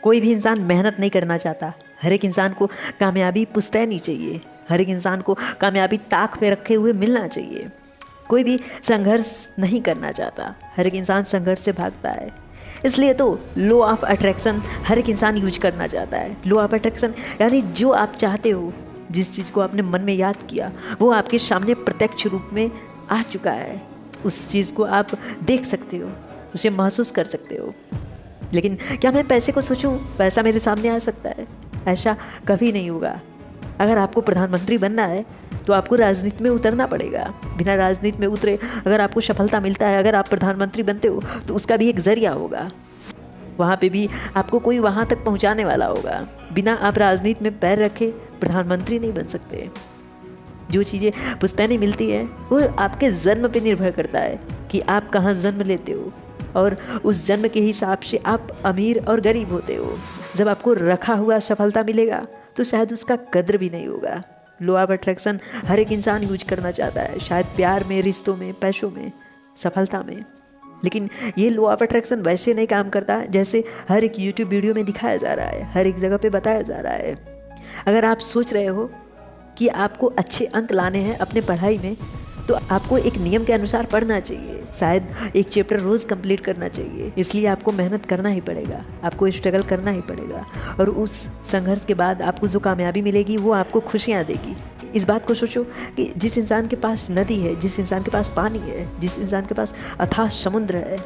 कोई भी इंसान मेहनत नहीं करना चाहता। हर एक इंसान को कामयाबी पुश्तैनी चाहिए। हर एक इंसान को कामयाबी ताक पे रखे हुए मिलना चाहिए। कोई भी संघर्ष नहीं करना चाहता। हर एक इंसान संघर्ष से भागता है। इसलिए तो लॉ ऑफ अट्रैक्शन हर एक इंसान यूज करना चाहता है। लॉ ऑफ अट्रैक्शन यानी जो आप चाहते हो, जिस चीज़ को आपने मन में याद किया, वो आपके सामने प्रत्यक्ष रूप में आ चुका है। उस चीज़ को आप देख सकते हो, उसे महसूस कर सकते हो। लेकिन क्या मैं पैसे को सोचूं पैसा मेरे सामने आ सकता है? ऐसा कभी नहीं होगा। अगर आपको प्रधानमंत्री बनना है तो आपको राजनीति में उतरना पड़ेगा। बिना राजनीति में उतरे अगर आपको सफलता मिलता है, अगर आप प्रधानमंत्री बनते हो तो उसका भी एक जरिया होगा। वहाँ पे भी आपको कोई वहाँ तक पहुँचाने वाला होगा। बिना आप राजनीति में पैर रखे प्रधानमंत्री नहीं बन सकते। जो चीज़ें पुश्तैनी मिलती है वो आपके जन्म पे निर्भर करता है कि आप कहाँ जन्म लेते हो, और उस जन्म के हिसाब से आप अमीर और गरीब होते हो। जब आपको रखा हुआ सफलता मिलेगा तो शायद उसका कद्र भी नहीं होगा। लॉ ऑफ अट्रैक्शन हर एक इंसान यूज करना चाहता है, शायद प्यार में, रिश्तों में, पैसों में, सफलता में। लेकिन ये लॉ ऑफ अट्रैक्शन वैसे नहीं काम करता जैसे हर एक यूट्यूब वीडियो में दिखाया जा रहा है, हर एक जगह पे बताया जा रहा है। अगर आप सोच रहे हो कि आपको अच्छे अंक लाने हैं अपने पढ़ाई में, तो आपको एक नियम के अनुसार पढ़ना चाहिए। शायद एक चैप्टर रोज़ कंप्लीट करना चाहिए। इसलिए आपको मेहनत करना ही पड़ेगा, आपको स्ट्रगल करना ही पड़ेगा। और उस संघर्ष के बाद आपको जो कामयाबी मिलेगी वो आपको खुशियाँ देगी। इस बात को सोचो कि जिस इंसान के पास नदी है, जिस इंसान के पास पानी है, जिस इंसान के पास अथाह समुद्र है,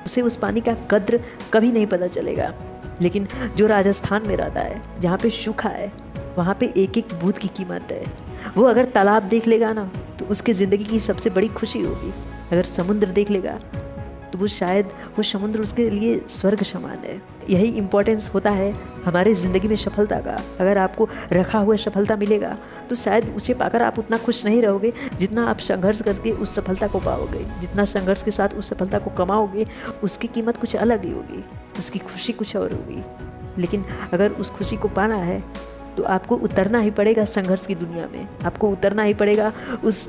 उसे उस पानी का कद्र कभी नहीं पता चलेगा। लेकिन जो राजस्थान में रहता है, जहाँ पे सूखा है, वहाँ पे एक एक बूंद की कीमत है। वो अगर तालाब देख लेगा ना तो उसकी ज़िंदगी की सबसे बड़ी खुशी होगी। अगर समुद्र देख लेगा तो वो शायद वो समुद्र उसके लिए स्वर्ग समान है। यही इम्पोर्टेंस होता है हमारे ज़िंदगी में सफलता का। अगर आपको रखा हुआ सफलता मिलेगा तो शायद उसे पाकर आप उतना खुश नहीं रहोगे जितना आप संघर्ष करके उस सफलता को पाओगे। जितना संघर्ष के साथ उस सफलता को कमाओगे उसकी कीमत कुछ अलग ही होगी, उसकी खुशी कुछ और होगी। लेकिन अगर उस खुशी को पाना है तो आपको उतरना ही पड़ेगा संघर्ष की दुनिया में। आपको उतरना ही पड़ेगा उस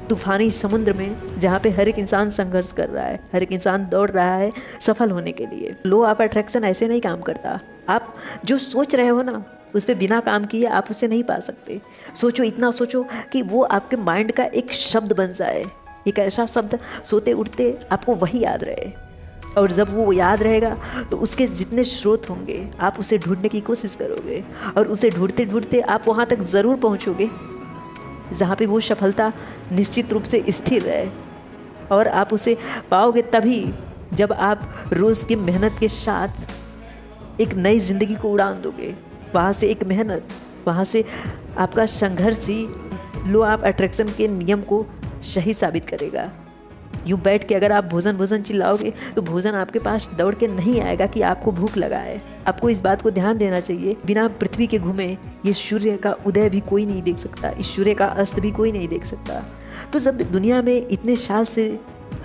तूफानी समुद्र में जहाँ पे हर एक इंसान संघर्ष कर रहा है, हर एक इंसान दौड़ रहा है सफल होने के लिए। लॉ ऑफ अट्रैक्शन ऐसे नहीं काम करता। आप जो सोच रहे हो ना उस पर बिना काम किए आप उसे नहीं पा सकते। सोचो, इतना सोचो कि वो आपके माइंड का एक शब्द बन जाए, एक ऐसा शब्द सोते उठते आपको वही याद रहे। और जब वो याद रहेगा तो उसके जितने स्रोत होंगे आप उसे ढूंढने की कोशिश करोगे, और उसे ढूंढते ढूंढते आप वहाँ तक ज़रूर पहुँचोगे जहाँ पे वो सफलता निश्चित रूप से स्थिर रहे। और आप उसे पाओगे तभी जब आप रोज़ की मेहनत के साथ एक नई ज़िंदगी को उड़ान दोगे। वहाँ से एक मेहनत, वहाँ से आपका संघर्ष ही लॉ ऑफ अट्रैक्शन के नियम को सही साबित करेगा। यूँ बैठ के अगर आप भोजन भोजन चिल्लाओगे तो भोजन आपके पास दौड़ के नहीं आएगा कि आपको भूख लगा है। आपको इस बात को ध्यान देना चाहिए, बिना पृथ्वी के घूमे ये सूर्य का उदय भी कोई नहीं देख सकता, इस सूर्य का अस्त भी कोई नहीं देख सकता। तो जब दुनिया में इतने साल से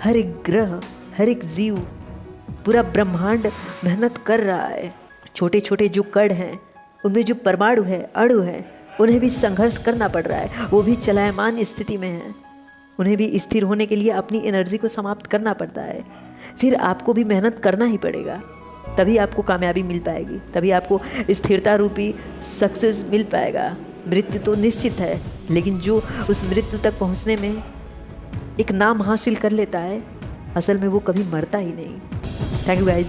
हर एक ग्रह, हर एक जीव, पूरा ब्रह्मांड मेहनत कर रहा है, छोटे छोटे जो कण हैं उनमें जो परमाणु है, अणु है, उन्हें भी संघर्ष करना पड़ रहा है। वो भी चलायमान स्थिति में है, उन्हें भी स्थिर होने के लिए अपनी एनर्जी को समाप्त करना पड़ता है। फिर आपको भी मेहनत करना ही पड़ेगा, तभी आपको कामयाबी मिल पाएगी, तभी आपको स्थिरता रूपी सक्सेस मिल पाएगा। मृत्यु तो निश्चित है, लेकिन जो उस मृत्यु तक पहुंचने में एक नाम हासिल कर लेता है, असल में वो कभी मरता ही नहीं। Thank you guys.